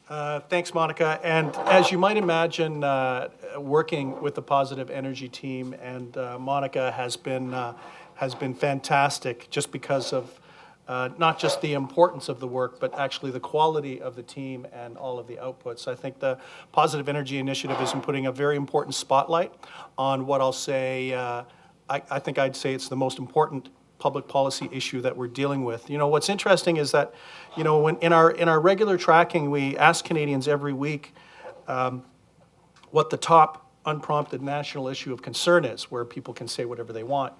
Thanks, Monica. And as you might imagine, working with the Positive Energy team and Monica has been fantastic just because of not just the importance of the work, but actually the quality of the team and all of the outputs. I think the Positive Energy Initiative is putting a very important spotlight on what I'll say, I think I'd say it's the most important public policy issue that we're dealing with. You know, what's interesting is that, you know, when in our regular tracking, we ask Canadians every week what the top unprompted national issue of concern is, where people can say whatever they want.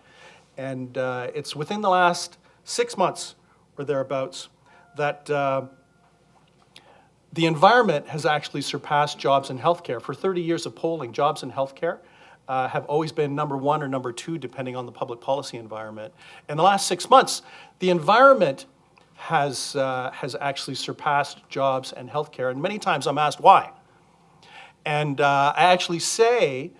And it's within the last 6 months or thereabouts that the environment has actually surpassed jobs and healthcare. For 30 years of polling, jobs and healthcare have always been number one or number two, depending on the public policy environment. In the last 6 months, the environment has actually surpassed jobs and healthcare, and many times I'm asked why. And I actually say,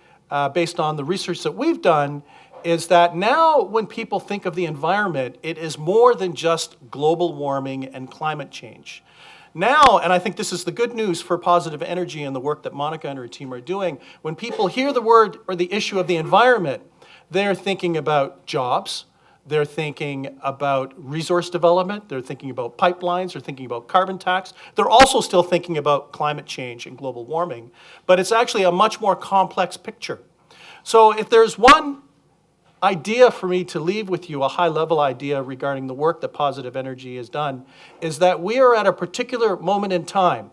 based on the research that we've done, is that now when people think of the environment, it is more than just global warming and climate change. Now, and I think this is the good news for Positive Energy and the work that Monica and her team are doing, when people hear the word or the issue of the environment, they're thinking about jobs, they're thinking about resource development, they're thinking about pipelines, they're thinking about carbon tax. They're also still thinking about climate change and global warming, but it's actually a much more complex picture. So if there's one idea for me to leave with you, a high-level idea regarding the work that Positive Energy has done, is that we are at a particular moment in time,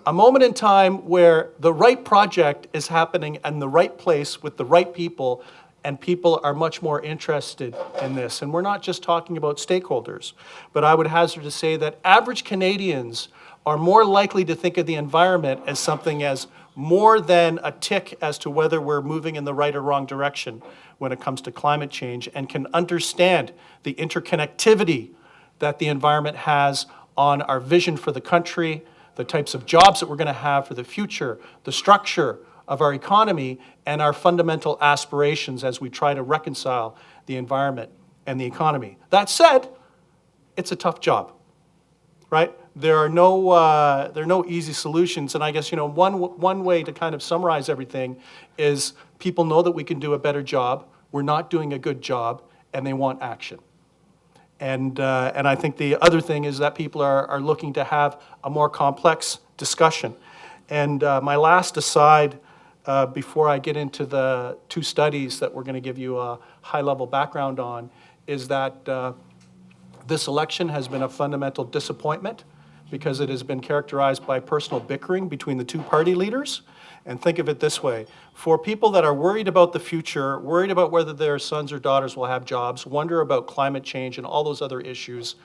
a moment in time where the right project is happening in the right place with the right people, and people are much more interested in this. And we're not just talking about stakeholders, but I would hazard to say that average Canadians are more likely to think of the environment as something as more than a tick as to whether we're moving in the right or wrong direction when it comes to climate change, and can understand the interconnectivity that the environment has on our vision for the country, the types of jobs that we're going to have for the future, the structure of our economy, and our fundamental aspirations as we try to reconcile the environment and the economy. That said, it's a tough job, right? There are no easy solutions, and I guess, you know, one way to kind of summarize everything is people know that we can do a better job, we're not doing a good job, and they want action. And I think the other thing is that people are looking to have a more complex discussion. And my last aside, before I get into the two studies that we're going to give you a high-level background on, is that this election has been a fundamental disappointment because it has been characterized by personal bickering between the two party leaders. And think of it this way: for people that are worried about the future, worried about whether their sons or daughters will have jobs, wonder about climate change and all those other issues,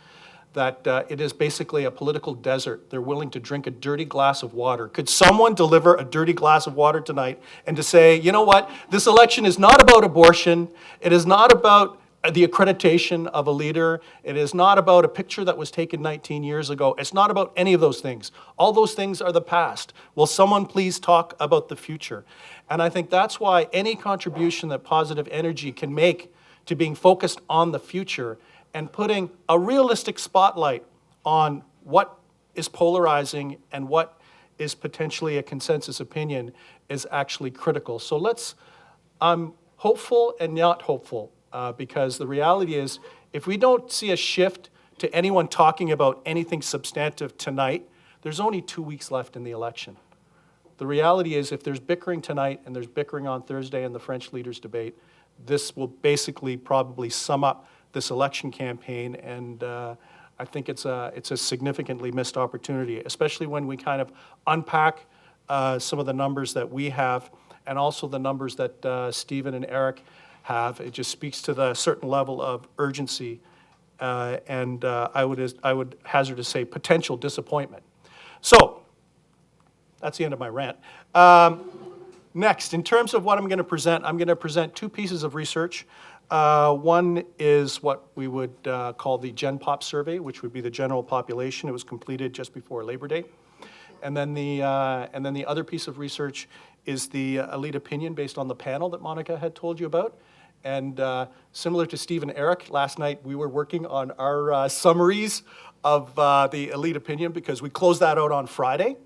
that it is basically a political desert. They're willing to drink a dirty glass of water. Could someone deliver a dirty glass of water tonight and to say, you know what, this election is not about abortion, it is not about the accreditation of a leader, it is not about a picture that was taken 19 years ago, it's not about any of those things. All those things are the past. Will someone please talk about the future? And I think that's why any contribution that Positive Energy can make to being focused on the future and putting a realistic spotlight on what is polarizing and what is potentially a consensus opinion is actually critical. So I'm hopeful and not hopeful, because the reality is, if we don't see a shift to anyone talking about anything substantive tonight, there's only 2 weeks left in the election. The reality is, if there's bickering tonight and there's bickering on Thursday in the French leaders' debate, this will basically probably sum up this election campaign, and I think it's a significantly missed opportunity, especially when we kind of unpack some of the numbers that we have and also the numbers that Stephen and Eric have. It just speaks to the certain level of urgency and I would hazard to say potential disappointment. So that's the end of my rant. Next, in terms of what I'm going to present two pieces of research. One is what we would call the Gen Pop survey, which would be the general population. It was completed just before Labor Day. And then the other piece of research is the elite opinion based on the panel that Monica had told you about. And similar to Steve and Eric, last night we were working on our summaries of the elite opinion because we closed that out on Friday.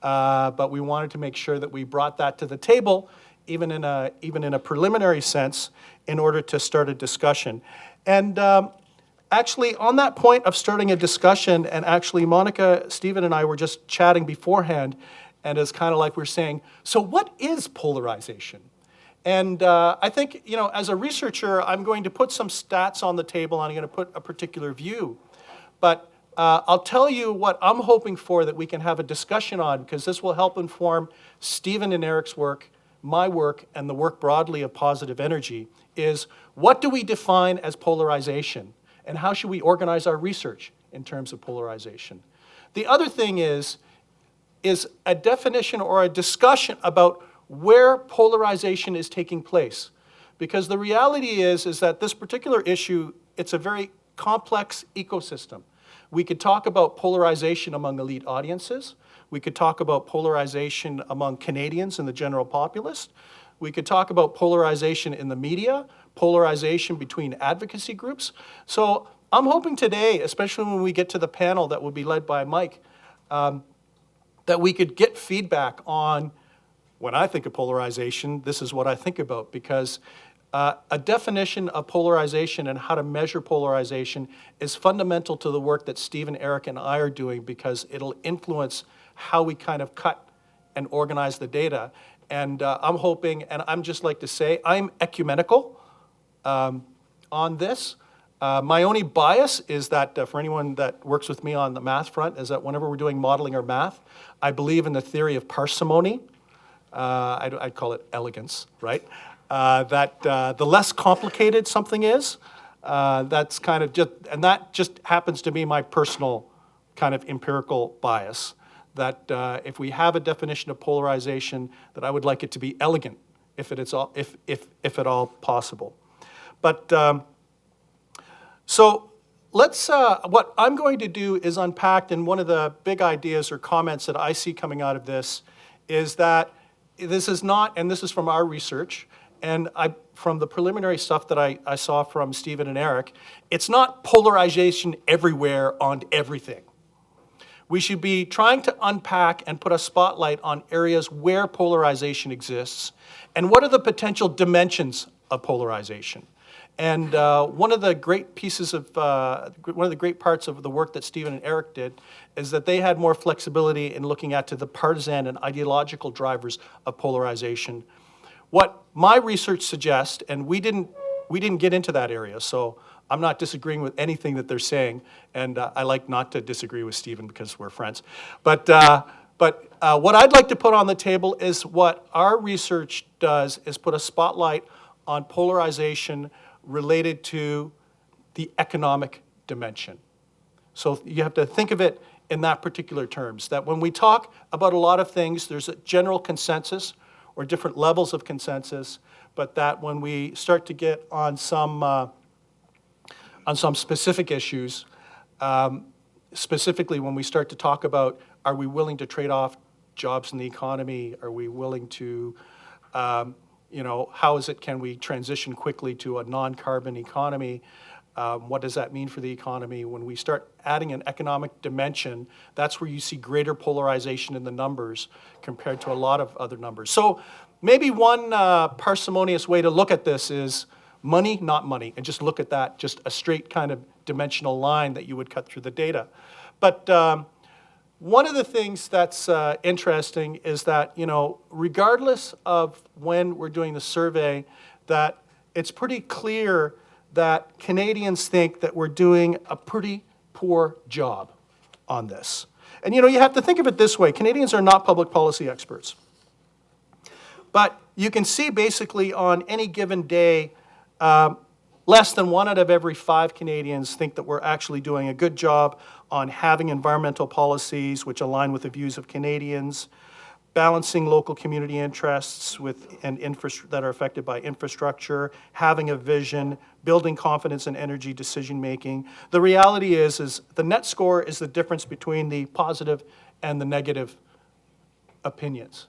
But we wanted to make sure that we brought that to the table, even in a preliminary sense, in order to start a discussion. And actually, on that point of starting a discussion, and actually Monica, Stephen, and I were just chatting beforehand, and it's kind of like we're saying, so what is polarization? And I think, as a researcher, I'm going to put some stats on the table, and I'm going to put a particular view. But I'll tell you what I'm hoping for that we can have a discussion on, because this will help inform Stephen and Eric's work, my work, and the work broadly of positive energy, is what do we define as polarization? And how should we organize our research in terms of polarization? The other thing is a definition or a discussion about where polarization is taking place. Because the reality is that this particular issue, it's a very complex ecosystem. We could talk about polarization among elite audiences. We could talk about polarization among Canadians and the general populace. We could talk about polarization in the media, polarization between advocacy groups. So I'm hoping today, especially when we get to the panel that will be led by Mike, that we could get feedback on, when I think of polarization, this is what I think about, because a definition of polarization and how to measure polarization is fundamental to the work that Stephen, Eric, and I are doing, because it'll influence how we kind of cut and organize the data. And I'm hoping, and I'm just like to say, I'm ecumenical on this. My only bias is that for anyone that works with me on the math front, is that whenever we're doing modeling or math, I believe in the theory of parsimony. I'd call it elegance, right? That the less complicated something is, that's kind of just, and that just happens to be my personal kind of empirical bias, that if we have a definition of polarization, that I would like it to be elegant, if at all possible. But so let's, what I'm going to do is unpack, and one of the big ideas or comments that I see coming out of this is that this is not, and this is from our research, and from the preliminary stuff that I saw from Stephen and Eric, it's not polarization everywhere on everything. We should be trying to unpack and put a spotlight on areas where polarization exists, and what are the potential dimensions of polarization. And one of the great pieces of, one of the great parts of the work that Stephen and Eric did is that they had more flexibility in looking at the partisan and ideological drivers of polarization. What my research suggests, and we didn't get into that area, so I'm not disagreeing with anything that they're saying, and I like not to disagree with Stephen because we're friends. But what I'd like to put on the table is what our research does is put a spotlight on polarization related to the economic dimension. So you have to think of it in that particular terms, that when we talk about a lot of things, there's a general consensus or different levels of consensus, but that when we start to get on some specific issues, specifically when we start to talk about, are we willing to trade off jobs in the economy? Are we willing to, can we transition quickly to a non-carbon economy? What does that mean for the economy? When we start adding an economic dimension, that's where you see greater polarization in the numbers compared to a lot of other numbers. So maybe one parsimonious way to look at this is money, not money, and just look at that, just a straight kind of dimensional line that you would cut through the data. But one of the things that's interesting is that, regardless of when we're doing the survey, that it's pretty clear that Canadians think that we're doing a pretty poor job on this. And you have to think of it this way. Canadians are not public policy experts. But you can see basically on any given day, less than 1 out of every 5 Canadians think that we're actually doing a good job on having environmental policies which align with the views of Canadians, balancing local community interests that are affected by infrastructure, having a vision, building confidence in energy decision-making. The reality is the net score is the difference between the positive and the negative opinions.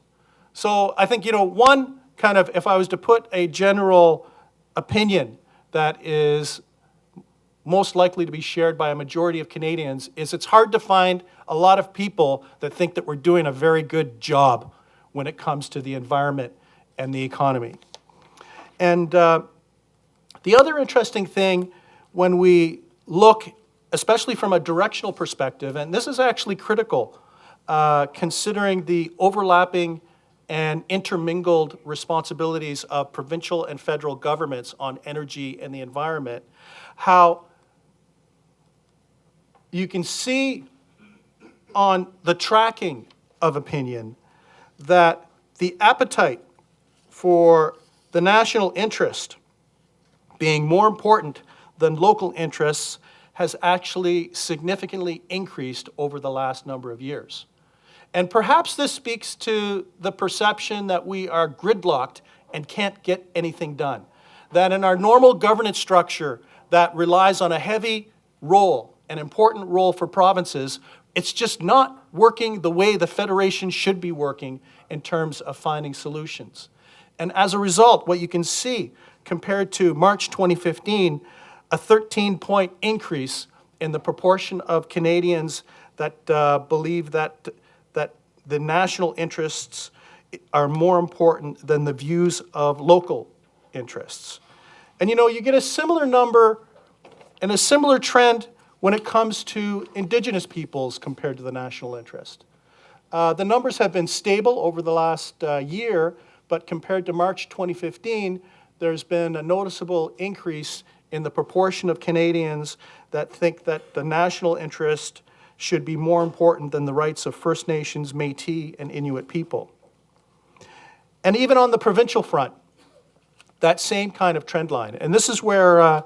So I think, one kind of, if I was to put a general opinion that is most likely to be shared by a majority of Canadians is it's hard to find a lot of people that think that we're doing a very good job when it comes to the environment and the economy. And the other interesting thing when we look, especially from a directional perspective, and this is actually critical, considering the overlapping and intermingled responsibilities of provincial and federal governments on energy and the environment, how you can see on the tracking of opinion that the appetite for the national interest being more important than local interests has actually significantly increased over the last number of years. And perhaps this speaks to the perception that we are gridlocked and can't get anything done. That in our normal governance structure that relies on a heavy role, an important role for provinces, it's just not working the way the Federation should be working in terms of finding solutions. And as a result, what you can see compared to March 2015, a 13-point increase in the proportion of Canadians that believe that the national interests are more important than the views of local interests. And you get a similar number and a similar trend when it comes to Indigenous peoples compared to the national interest. The numbers have been stable over the last year, but compared to March 2015, there's been a noticeable increase in the proportion of Canadians that think that the national interest should be more important than the rights of First Nations, Métis, and Inuit people. And even on the provincial front, that same kind of trend line. And this is where,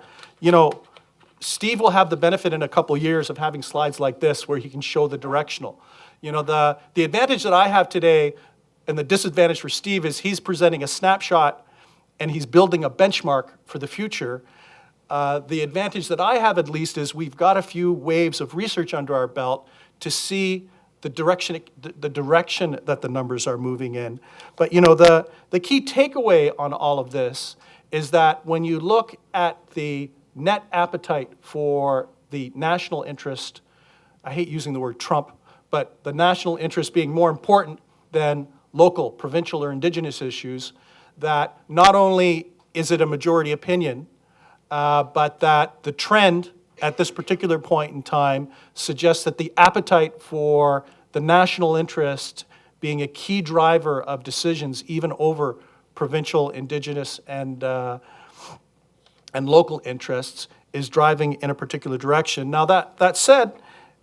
Steve will have the benefit in a couple years of having slides like this where he can show the directional. The advantage that I have today and the disadvantage for Steve is he's presenting a snapshot and he's building a benchmark for the future. The advantage that I have at least is we've got a few waves of research under our belt to see the direction that the numbers are moving in. But the key takeaway on all of this is that when you look at the net appetite for the national interest, I hate using the word Trump, but the national interest being more important than local, provincial, or Indigenous issues, that not only is it a majority opinion, but that the trend at this particular point in time suggests that the appetite for the national interest being a key driver of decisions even over provincial, Indigenous, and local interests is driving in a particular direction. Now that said,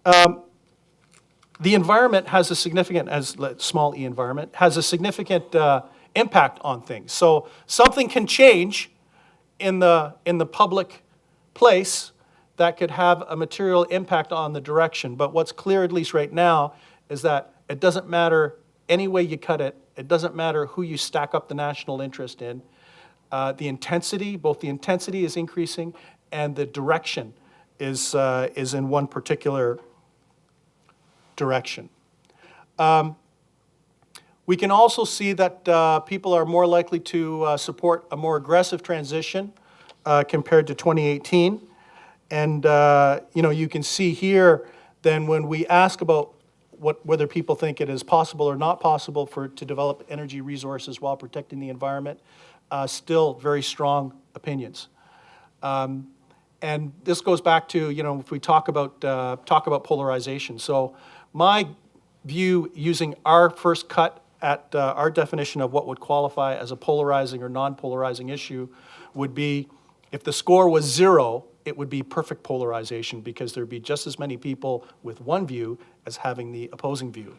the environment has a significant, as small e environment, has a significant impact on things. So something can change in the public place that could have a material impact on the direction. But what's clear, at least right now, is that it doesn't matter any way you cut it. It doesn't matter who you stack up the national interest in. The intensity, both the intensity is increasing and the direction is in one particular direction. We can also see that people are more likely to support a more aggressive transition compared to 2018. And you can see here then when we ask about whether people think it is possible or not possible to develop energy resources while protecting the environment, still very strong opinions. And this goes back to, if we talk about polarization. So my view, using our first cut at our definition of what would qualify as a polarizing or non-polarizing issue, would be if the score was 0, it would be perfect polarization because there'd be just as many people with one view as having the opposing view.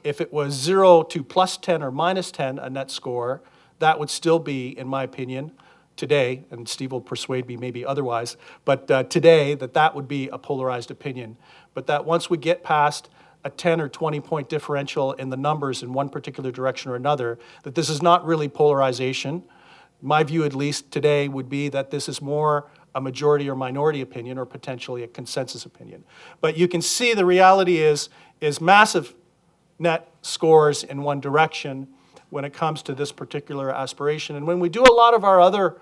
If it was 0 to +10 or -10, a net score, that would still be, in my opinion, today, and Steve will persuade me maybe otherwise, but today that would be a polarized opinion. But that once we get past a 10 or 20 point differential in the numbers in one particular direction or another, that this is not really polarization. My view, at least today, would be that this is more a majority or minority opinion or potentially a consensus opinion. But you can see the reality is massive net scores in one direction when it comes to this particular aspiration. And when we do a lot of our other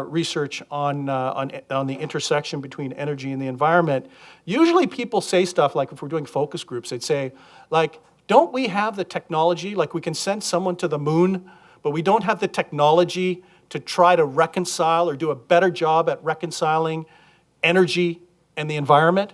research on the intersection between energy and the environment, usually people say stuff like, if we're doing focus groups, they'd say, like, don't we have the technology? Like, we can send someone to the moon, but we don't have the technology to try to reconcile or do a better job at reconciling energy and the environment.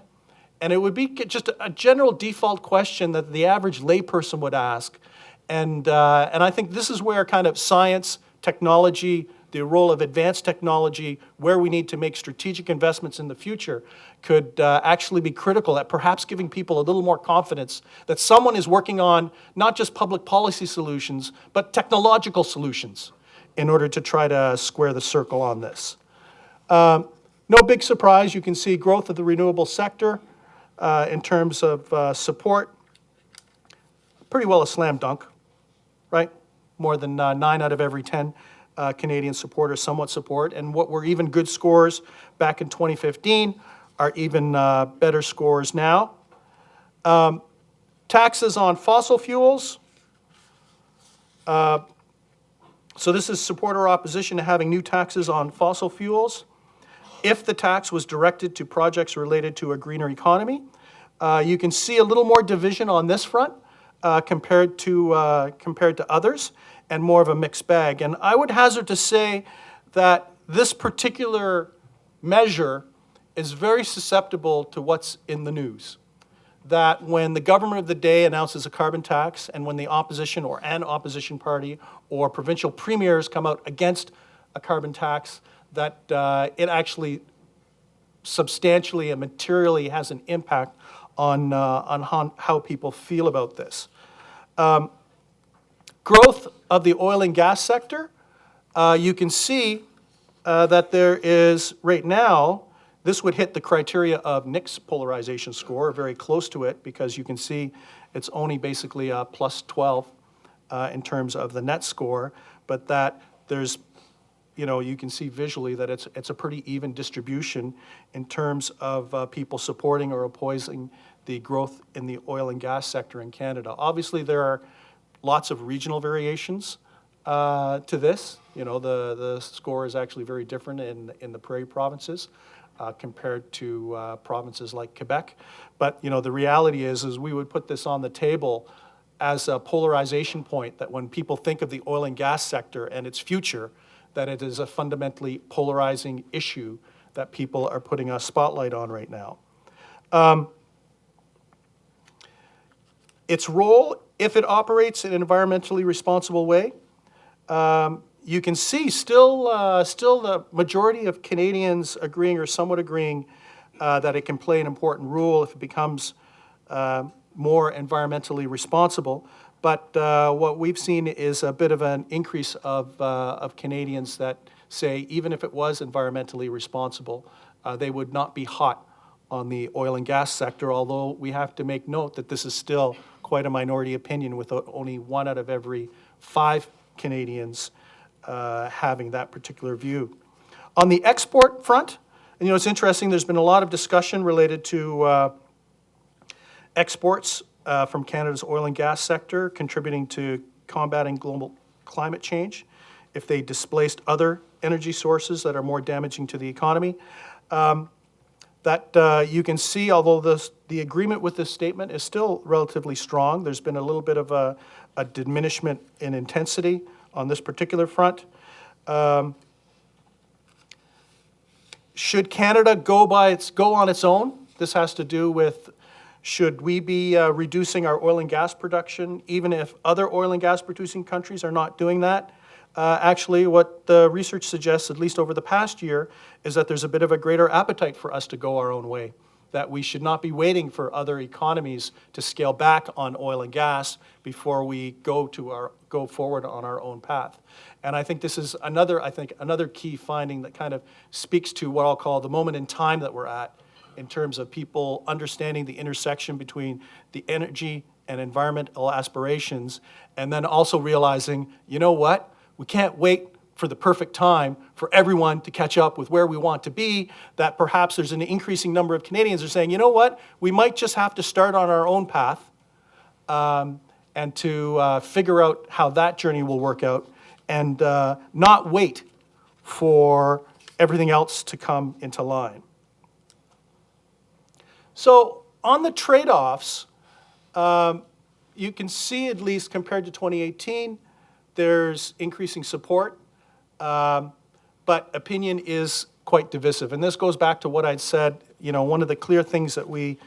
And it would be just a general default question that the average layperson would ask. And I think this is where kind of science, technology, the role of advanced technology, where we need to make strategic investments in the future, could actually be critical at perhaps giving people a little more confidence that someone is working on not just public policy solutions, but technological solutions in order to try to square the circle on this. No big surprise, you can see growth of the renewable sector in terms of support. Pretty well a slam dunk, right? More than 9 out of every 10 Canadian supporters somewhat support. And what were even good scores back in 2015 are even better scores now. Taxes on fossil fuels. So this is support or opposition to having new taxes on fossil fuels. If the tax was directed to projects related to a greener economy, you can see a little more division on this front compared to others, and more of a mixed bag. And I would hazard to say that this particular measure is very susceptible to what's in the news. That when the government of the day announces a carbon tax, and when the opposition or an opposition party or provincial premiers come out against a carbon tax, that it actually substantially and materially has an impact on how people feel about this. Growth of the oil and gas sector, you can see that there is, right now, this would hit the criteria of Nik's polarization score, very close to it, because you can see it's only basically a plus 12 in terms of the net score, but that there's, you can see visually that it's a pretty even distribution in terms of people supporting or opposing the growth in the oil and gas sector in Canada. Obviously, there are lots of regional variations to this. The score is actually very different in the Prairie provinces compared to provinces like Quebec. But the reality is we would put this on the table as a polarization point, that when people think of the oil and gas sector and its future, that it is a fundamentally polarizing issue that people are putting a spotlight on right now. Its role, if it operates in an environmentally responsible way, you can see still the majority of Canadians agreeing or somewhat agreeing that it can play an important role if it becomes more environmentally responsible. But what we've seen is a bit of an increase of Canadians that say even if it was environmentally responsible, they would not be hot on the oil and gas sector, although we have to make note that this is still quite a minority opinion, with only 1 out of every 5 Canadians having that particular view. On the export front, and it's interesting, there's been a lot of discussion related to exports from Canada's oil and gas sector contributing to combating global climate change if they displaced other energy sources that are more damaging to the economy. That you can see, although the agreement with this statement is still relatively strong, there's been a little bit of a diminishment in intensity on this particular front. Should Canada go on its own? This has to do with, should we be reducing our oil and gas production, even if other oil and gas producing countries are not doing that? Actually, what the research suggests, at least over the past year, is that there's a bit of a greater appetite for us to go our own way, that we should not be waiting for other economies to scale back on oil and gas before we go forward on our own path. And I think this is another key finding that kind of speaks to what I'll call the moment in time that we're at, in terms of people understanding the intersection between the energy and environmental aspirations, and then also realizing, we can't wait for the perfect time for everyone to catch up with where we want to be, that perhaps there's an increasing number of Canadians who are saying, we might just have to start on our own path and to figure out how that journey will work out, and not wait for everything else to come into line. So on the trade-offs, you can see, at least compared to 2018, there's increasing support, but opinion is quite divisive. And this goes back to what I'd said, one of the clear things that we've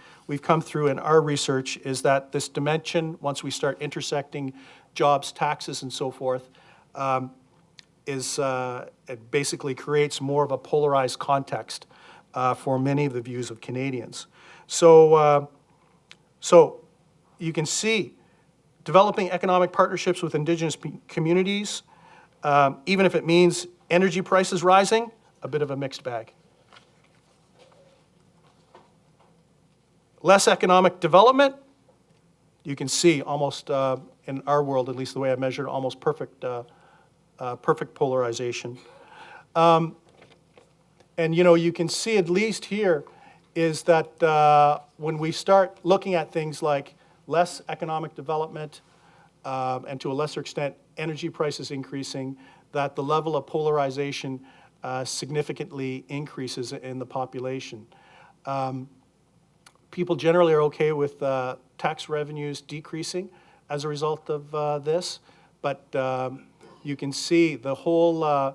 come through in our research is that this dimension, once we start intersecting jobs, taxes, and so forth, it basically creates more of a polarized context for many of the views of Canadians. So you can see developing economic partnerships with Indigenous communities, even if it means energy prices rising, a bit of a mixed bag. Less economic development, you can see almost, in our world, at least the way I measured, almost perfect polarization. And you can see at least here is that when we start looking at things like less economic development and to a lesser extent energy prices increasing, that the level of polarization significantly increases in the population. People generally are okay with tax revenues decreasing as a result of this, but you can see the whole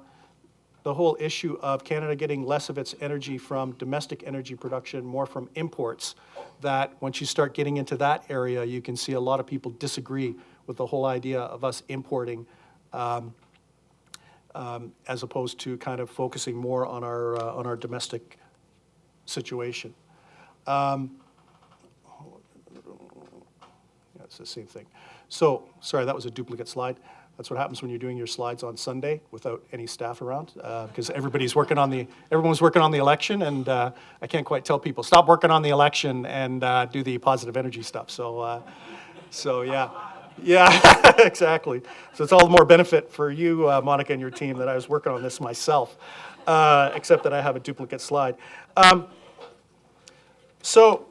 issue of Canada getting less of its energy from domestic energy production, more from imports, that once you start getting into that area, you can see a lot of people disagree with the whole idea of us importing as opposed to kind of focusing more on our domestic situation. It's the same thing. So, sorry, that was a duplicate slide. That's what happens when you're doing your slides on Sunday without any staff around, because everyone's working on the election, and I can't quite tell people stop working on the election and do the positive energy stuff. So yeah, exactly. So it's all the more benefit for you, Monica, and your team that I was working on this myself, except that I have a duplicate slide. So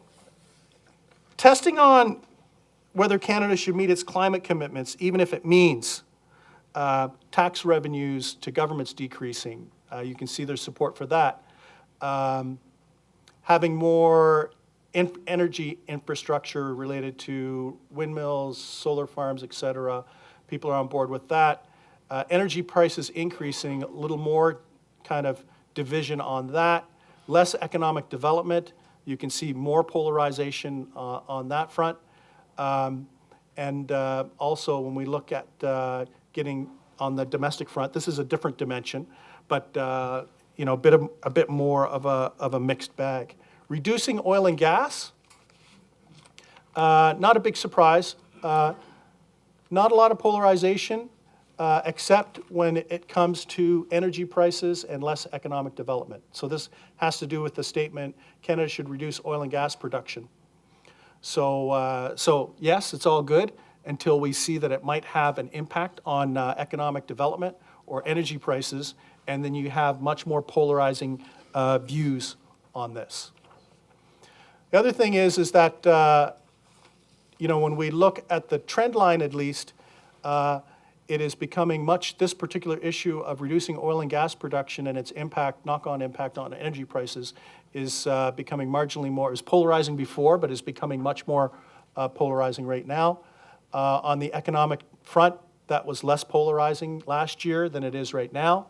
testing on whether Canada should meet its climate commitments, even if it means tax revenues to governments decreasing. You can see there's support for that. Having more energy infrastructure related to windmills, solar farms, et cetera. People are on board with that. Energy prices increasing, a little more kind of division on that. Less economic development. You can see more polarization on that front. And also when we look at getting on the domestic front, this is a different dimension, but a bit more of a mixed bag. Reducing oil and gas, not a big surprise. Not a lot of polarization, except when it comes to energy prices and less economic development. So this has to do with the statement, Canada should reduce oil and gas production. So yes, it's all good until we see that it might have an impact on economic development or energy prices, and then you have much more polarizing views on this. The other thing is that when we look at the trend line, at least, it is becoming this particular issue of reducing oil and gas production and its knock-on impact on energy prices is becoming marginally more, is polarizing before, but is becoming much more polarizing right now. On the economic front, that was less polarizing last year than it is right now.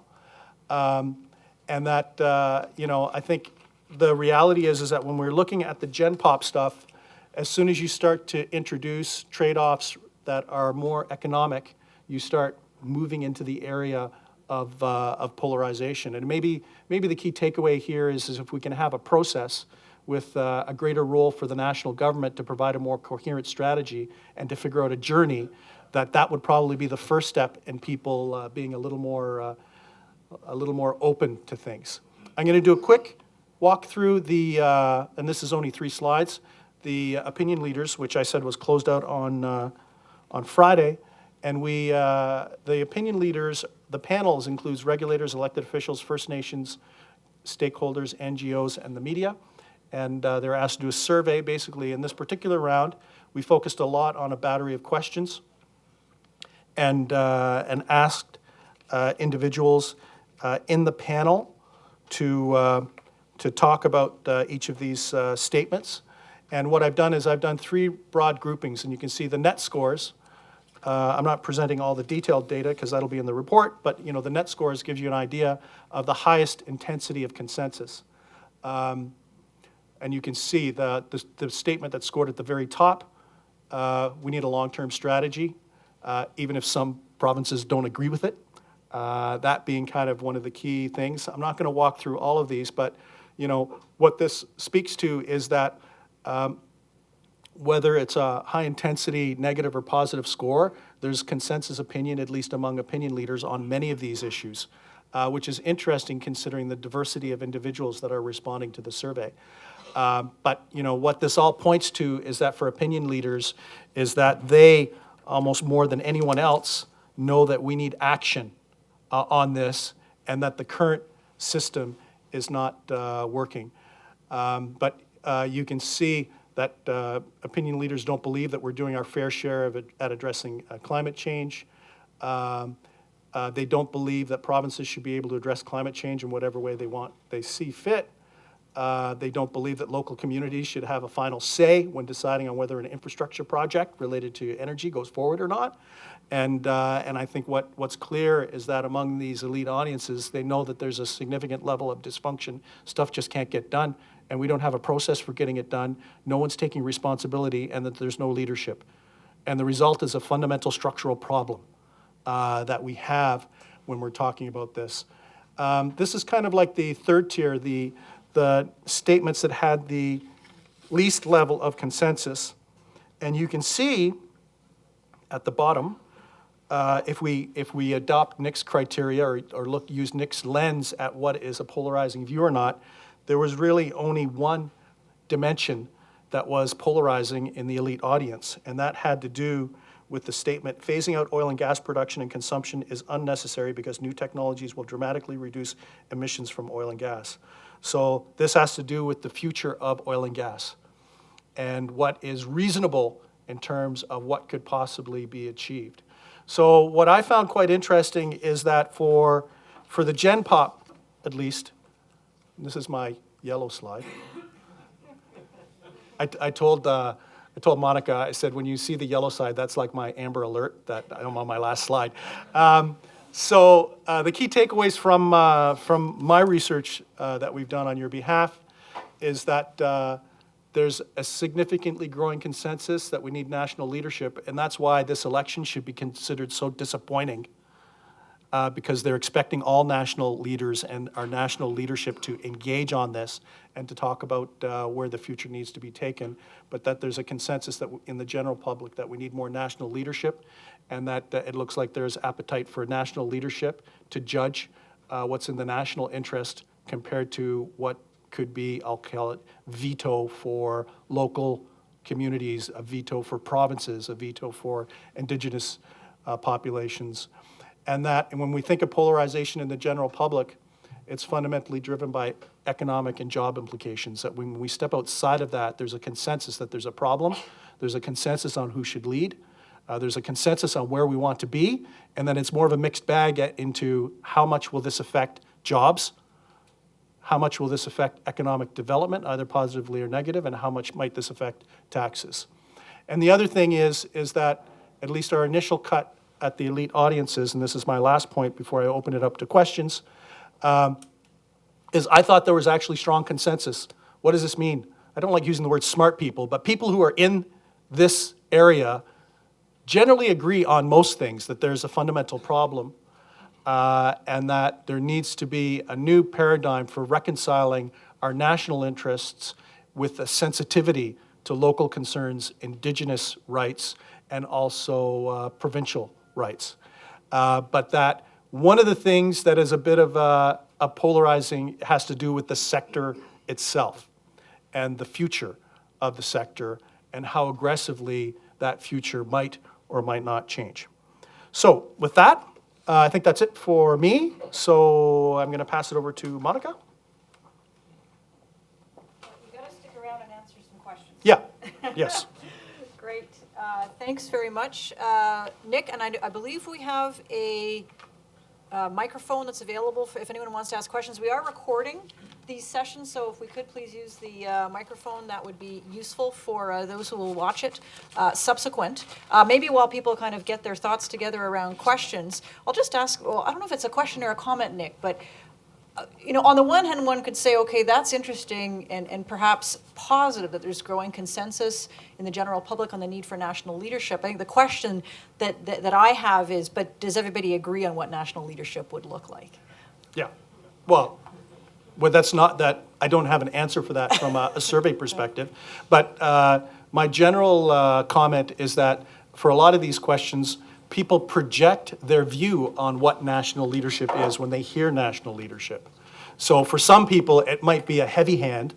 And that, I think the reality is that when we're looking at the Gen Pop stuff, as soon as you start to introduce trade-offs that are more economic, you start moving into the area of polarization. And maybe the key takeaway here is if we can have a process with a greater role for the national government to provide a more coherent strategy and to figure out a journey, that would probably be the first step in people being a little more open to things. I'm going to do a quick walk through and this is only 3 slides, the opinion leaders, which I said was closed out on Friday. And the opinion leaders, the panels includes regulators, elected officials, First Nations, stakeholders, NGOs, and the media. And they're asked to do a survey. Basically, in this particular round, we focused a lot on a battery of questions and asked individuals in the panel to talk about each of these statements. And what I've done is I've done 3 broad groupings, and you can see the net scores. I'm not presenting all the detailed data because that'll be in the report, but the net scores gives you an idea of the highest intensity of consensus. And you can see the statement that's scored at the very top, we need a long-term strategy, even if some provinces don't agree with it. That being kind of one of the key things. I'm not going to walk through all of these, but what this speaks to is that whether it's a high-intensity negative or positive score, there's consensus opinion, at least among opinion leaders, on many of these issues, which is interesting considering the diversity of individuals that are responding to the survey. But what this all points to is that for opinion leaders is that they, almost more than anyone else, know that we need action on this and that the current system is not working. But you can see that opinion leaders don't believe that we're doing our fair share at addressing climate change. They don't believe that provinces should be able to address climate change in whatever way they see fit. They don't believe that local communities should have a final say when deciding on whether an infrastructure project related to energy goes forward or not. And I think what's clear is that among these elite audiences, they know that there's a significant level of dysfunction. Stuff just can't get done, and we don't have a process for getting it done. No one's taking responsibility, and that there's no leadership. And the result is a fundamental structural problem that we have when we're talking about this. This is kind of like the third tier, the statements that had the least level of consensus. And you can see at the bottom, if we adopt Nik's criteria or use Nik's lens at what is a polarizing view or not, there was really only one dimension that was polarizing in the elite audience, and that had to do with the statement, phasing out oil and gas production and consumption is unnecessary because new technologies will dramatically reduce emissions from oil and gas. So this has to do with the future of oil and gas and what is reasonable in terms of what could possibly be achieved. So what I found quite interesting is that for the Gen Pop, at least, this is my yellow slide. I told Monica, I said, when you see the yellow side, that's like my Amber Alert that I'm on my last slide. So the key takeaways from my research that we've done on your behalf is that there's a significantly growing consensus that we need national leadership, and that's why this election should be considered so disappointing, because they're expecting all national leaders and our national leadership to engage on this and to talk about where the future needs to be taken, but that there's a consensus that in the general public that we need more national leadership, and that it looks like there's appetite for national leadership to judge what's in the national interest compared to what could be, I'll call it, veto for local communities, a veto for provinces, a veto for Indigenous populations. And when we think of polarization in the general public, it's fundamentally driven by economic and job implications. That when we step outside of that, there's a consensus that there's a problem, there's a consensus on who should lead, there's a consensus on where we want to be, and then it's more of a mixed bag into how much will this affect jobs, how much will this affect economic development, either positively or negative, and how much might this affect taxes. And the other thing is that at least our initial cut at the elite audiences, and this is my last point before I open it up to questions, is I thought there was actually strong consensus. What does this mean? I don't like using the word smart people, but people who are in this area generally agree on most things, that there's a fundamental problem, and that there needs to be a new paradigm for reconciling our national interests with a sensitivity to local concerns, Indigenous rights, and also provincial rights. But that one of the things that is a bit of a polarizing has to do with the sector itself and the future of the sector and how aggressively that future might or might not change. So with that, I think that's it for me. So I'm going to pass it over to Monica. You got to stick around and answer some questions. Yeah, yes. Great. Thanks very much, Nik. And I believe we have a microphone that's available if anyone wants to ask questions. We are recording these sessions, so if we could please use the microphone, that would be useful for those who will watch it subsequent. Maybe while people kind of get their thoughts together around questions, I'll just ask, well, I don't know if it's a question or a comment, Nick, but on the one hand, one could say, okay, that's interesting and perhaps positive that there's growing consensus in the general public on the need for national leadership. I think the question that I have is, but does everybody agree on what national leadership would look like? Yeah. Well, that's not that I don't have an answer for that from a survey perspective, but my general comment is that for a lot of these questions, people project their view on what national leadership is when they hear national leadership. So for some people, it might be a heavy hand,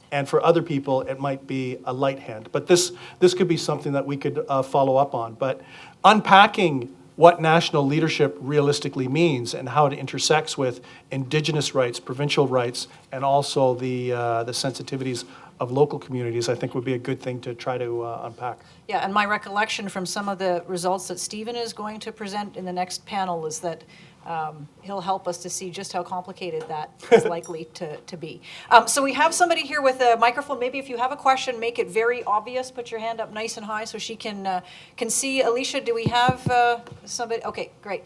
and for other people, it might be a light hand. But this could be something that we could follow up on. But unpacking what national leadership realistically means and how it intersects with Indigenous rights, provincial rights, and also the sensitivities of local communities, I think would be a good thing to try to unpack. Yeah, and my recollection from some of the results that Stephen is going to present in the next panel is that he'll help us to see just how complicated that is likely to be. So we have somebody here with a microphone. Maybe if you have a question, make it very obvious. Put your hand up nice and high so she can see. Alicia, do we have somebody? Okay, great.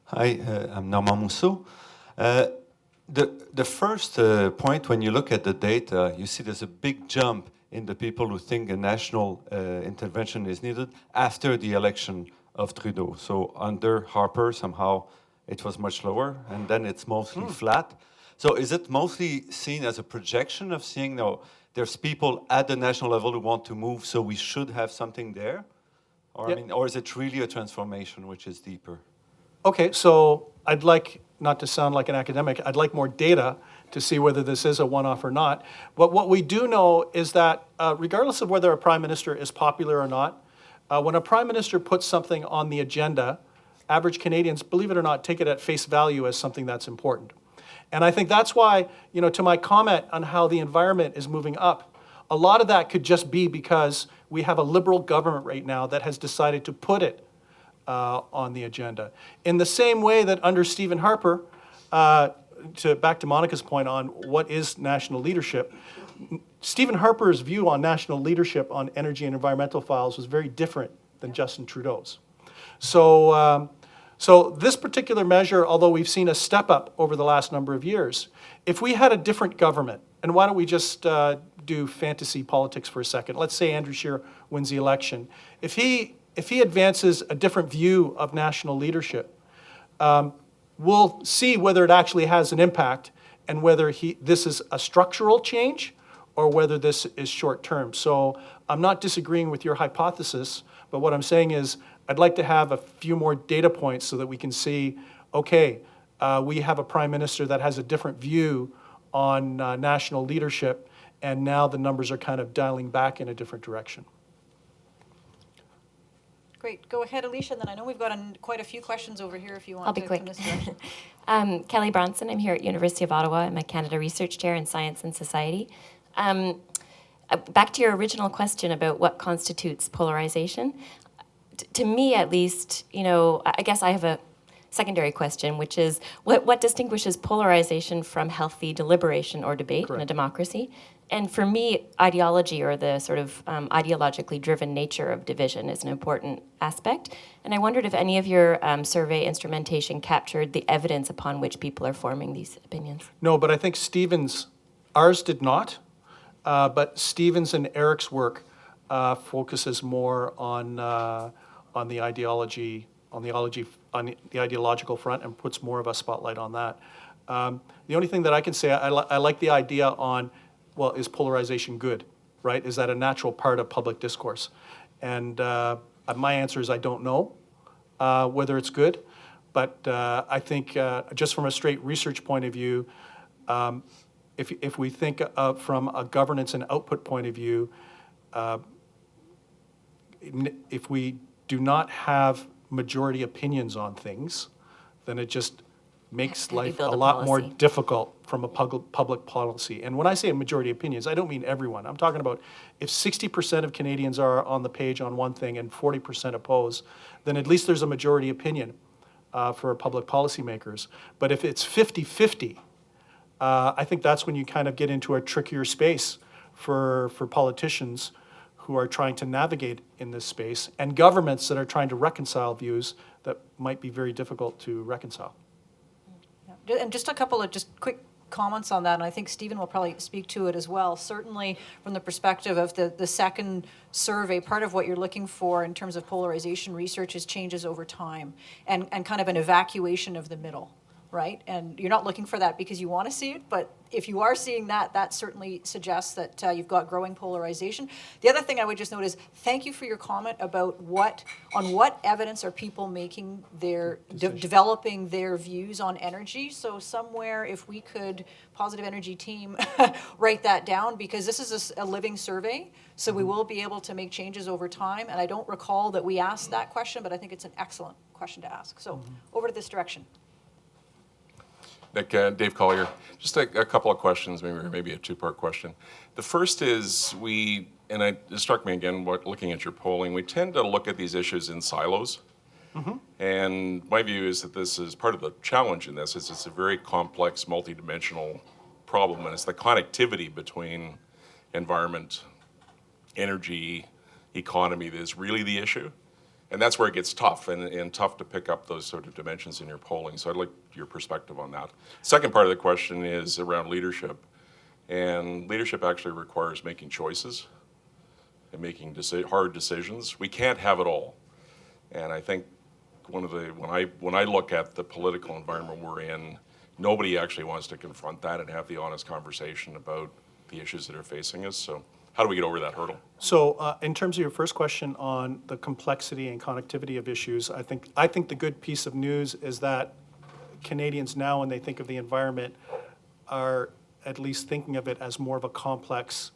Hi, I'm Normand Mousseau. The first point, when you look at the data, you see there's a big jump in the people who think a national intervention is needed after the election of Trudeau. So under Harper, somehow it was much lower, and then it's mostly flat. So is it mostly seen as a projection of seeing, no, there's people at the national level who want to move, so we should have something there? Or, Yeah. I mean, or is it really a transformation which is deeper? Okay, so I'd like, not to sound like an academic, I'd like more data to see whether this is a one-off or not. But what we do know is that regardless of whether a prime minister is popular or not, when a prime minister puts something on the agenda, average Canadians, believe it or not, take it at face value as something that's important. And I think that's why, to my comment on how the environment is moving up, a lot of that could just be because we have a Liberal government right now that has decided to put it on the agenda. In the same way that under Stephen Harper, back to Monica's point on what is national leadership, Stephen Harper's view on national leadership on energy and environmental files was very different than Justin Trudeau's. So this particular measure, although we've seen a step up over the last number of years, if we had a different government, and why don't we just do fantasy politics for a second? Let's say Andrew Scheer wins the election. If he advances a different view of national leadership, we'll see whether it actually has an impact and whether this is a structural change or whether this is short-term. So I'm not disagreeing with your hypothesis, but what I'm saying is I'd like to have a few more data points so that we can see, okay, we have a prime minister that has a different view on national leadership, and now the numbers are kind of dialing back in a different direction. Great. Go ahead, Alicia, and then I know we've got quite a few questions over here if you want I'll be to quick. come this direction. Kelly Bronson, I'm here at University of Ottawa. I'm a Canada Research Chair in Science and Society. Back to your original question about what constitutes polarization. To me, at least, I guess I have a secondary question, which is what distinguishes polarization from healthy deliberation or debate in a democracy? And for me, ideology or the sort of ideologically driven nature of division is an important aspect. And I wondered if any of your survey instrumentation captured the evidence upon which people are forming these opinions. No, but I think ours did not, but Stephen's and Eric's work focuses more on the ideological front and puts more of a spotlight on that. The only thing that I can say, I like the idea on, well, is polarization good, right? Is that a natural part of public discourse? And my answer is I don't know whether it's good, but I think just from a straight research point of view, if we think from a governance and output point of view, if we do not have majority opinions on things, then it just makes life a lot more difficult from a public policy. And when I say a majority opinions, I don't mean everyone. I'm talking about if 60% of Canadians are on the page on one thing and 40% oppose, then at least there's a majority opinion. for public policymakers. But if it's 50-50, I think that's when you kind of get into a trickier space for politicians who are trying to navigate in this space, and governments that are trying to reconcile views that might be very difficult to reconcile. Yeah. And just a couple of just quick comments on that, and I think Stephen will probably speak to it as well. Certainly from the perspective of the second survey, part of what you're looking for in terms of polarization research is changes over time and kind of an evacuation of the middle, right? And you're not looking for that because you want to see it, but if you are seeing that, that certainly suggests that you've got growing polarization. The other thing I would just note is thank you for your comment about what evidence are people making their, developing their views on energy. So somewhere, if we could, Positive Energy team, write that down, because this is a living survey, so we will be able to make changes over time. And I don't recall that we asked that question, but I think it's an excellent question to ask. So over to this direction. Nick, Dave Collier. Just a couple of questions, maybe a two-part question. The first is and it struck me again, looking at your polling, we tend to look at these issues in silos. And my view is that this is part of the challenge in this, is it's a very complex, multidimensional problem, and it's the connectivity between environment, energy, economy that is really the issue. And that's where it gets tough, and tough to pick up those sort of dimensions in your polling. So I'd like your perspective on that. Second part of the question is around leadership. And leadership actually requires making choices and making hard decisions. We can't have it all. And I think when I look at the political environment we're in, nobody actually wants to confront that and have the honest conversation about the issues that are facing us. So how do we get over that hurdle? So in terms of your first question on the complexity and connectivity of issues, I think the good piece of news is that Canadians now, when they think of the environment, are at least thinking of it as more of a complex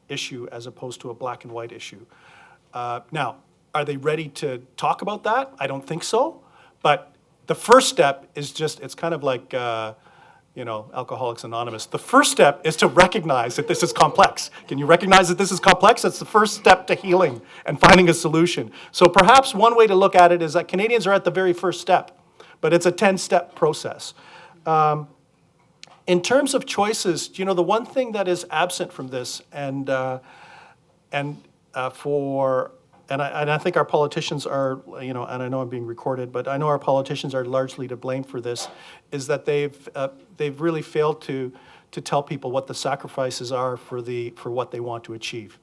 issue as opposed to a black and white issue. Now, are they ready to talk about that? I don't think so. But the first step is just, it's kind of like, Alcoholics Anonymous. The first step is to recognize that this is complex. Can you recognize that this is complex? That's the first step to healing and finding a solution. So perhaps one way to look at it is that Canadians are at the very first step, but it's a 10-step process. In terms of choices, the one thing that is absent from this, and I think our politicians are, and I know I'm being recorded, but I know our politicians are largely to blame for this, is that they've really failed to tell people what the sacrifices are for what they want to achieve.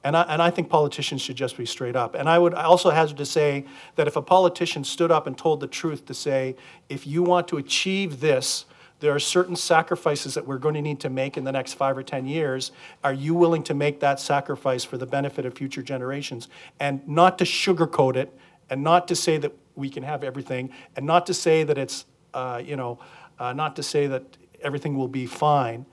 And I think politicians should just be straight up. And I would also hazard to say that if a politician stood up and told the truth to say, if you want to achieve this, there are certain sacrifices that we're going to need to make in the next 5 or 10 years. Are you willing to make that sacrifice for the benefit of future generations? And not to sugarcoat it, and not to say that we can have everything, and not to say that it's, not to say that everything will be fine.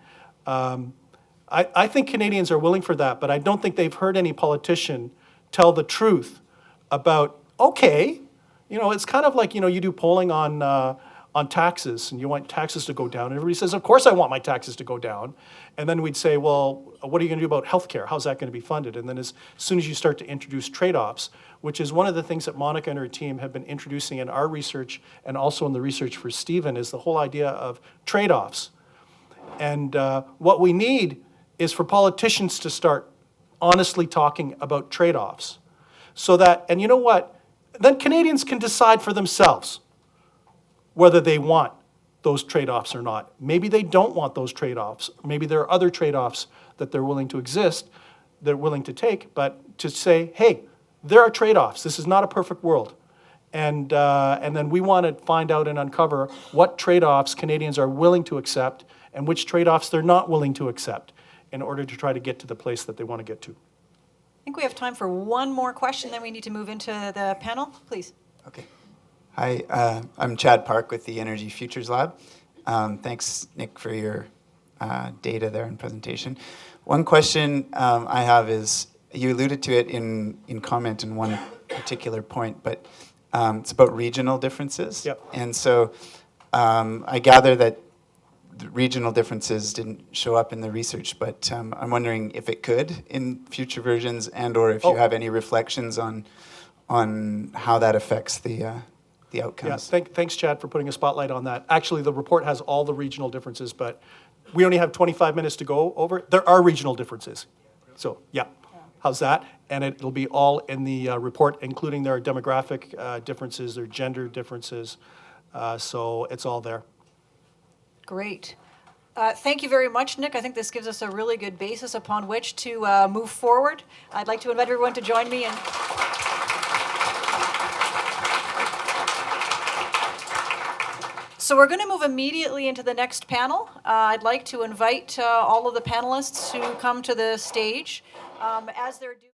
I think Canadians are willing for that, but I don't think they've heard any politician tell the truth about, okay, it's kind of like, you do polling on taxes, and you want taxes to go down, and everybody says, of course I want my taxes to go down. And then we'd say, well, what are you going to do about healthcare? How's that going to be funded? And then as soon as you start to introduce trade-offs, which is one of the things that Monica and her team have been introducing in our research and also in the research for Stephen, is the whole idea of trade-offs. And what we need is for politicians to start honestly talking about trade-offs. So that, and you know what? Then Canadians can decide for themselves whether they want those trade-offs or not. Maybe they don't want those trade-offs. Maybe there are other trade-offs that they're willing to they're willing to take, but to say, hey, there are trade-offs. This is not a perfect world. And then we want to find out and uncover what trade-offs Canadians are willing to accept and which trade-offs they're not willing to accept in order to try to get to the place that they want to get to. I think we have time for one more question, then we need to move into the panel. Please. Okay. Hi, I'm Chad Park with the Energy Futures Lab. Thanks, Nick, for your data there and presentation. One question I have is, you alluded to it in comment in one particular point, but it's about regional differences. Yep. And so I gather that the regional differences didn't show up in the research, but I'm wondering if it could in future versions, and or if you have any reflections on how that affects the the outcomes. Thanks, Chad, for putting a spotlight on that. Actually, the report has all the regional differences, but we only have 25 minutes to go over. There are regional differences. So, yeah. How's that? And it'll be all in the report, including their demographic differences, their gender differences. So it's all there. Great. Thank you very much, Nick. I think this gives us a really good basis upon which to move forward. I'd like to invite everyone to join me in. So we're going to move immediately into the next panel. I'd like to invite all of the panelists to come to the stage. As they're doing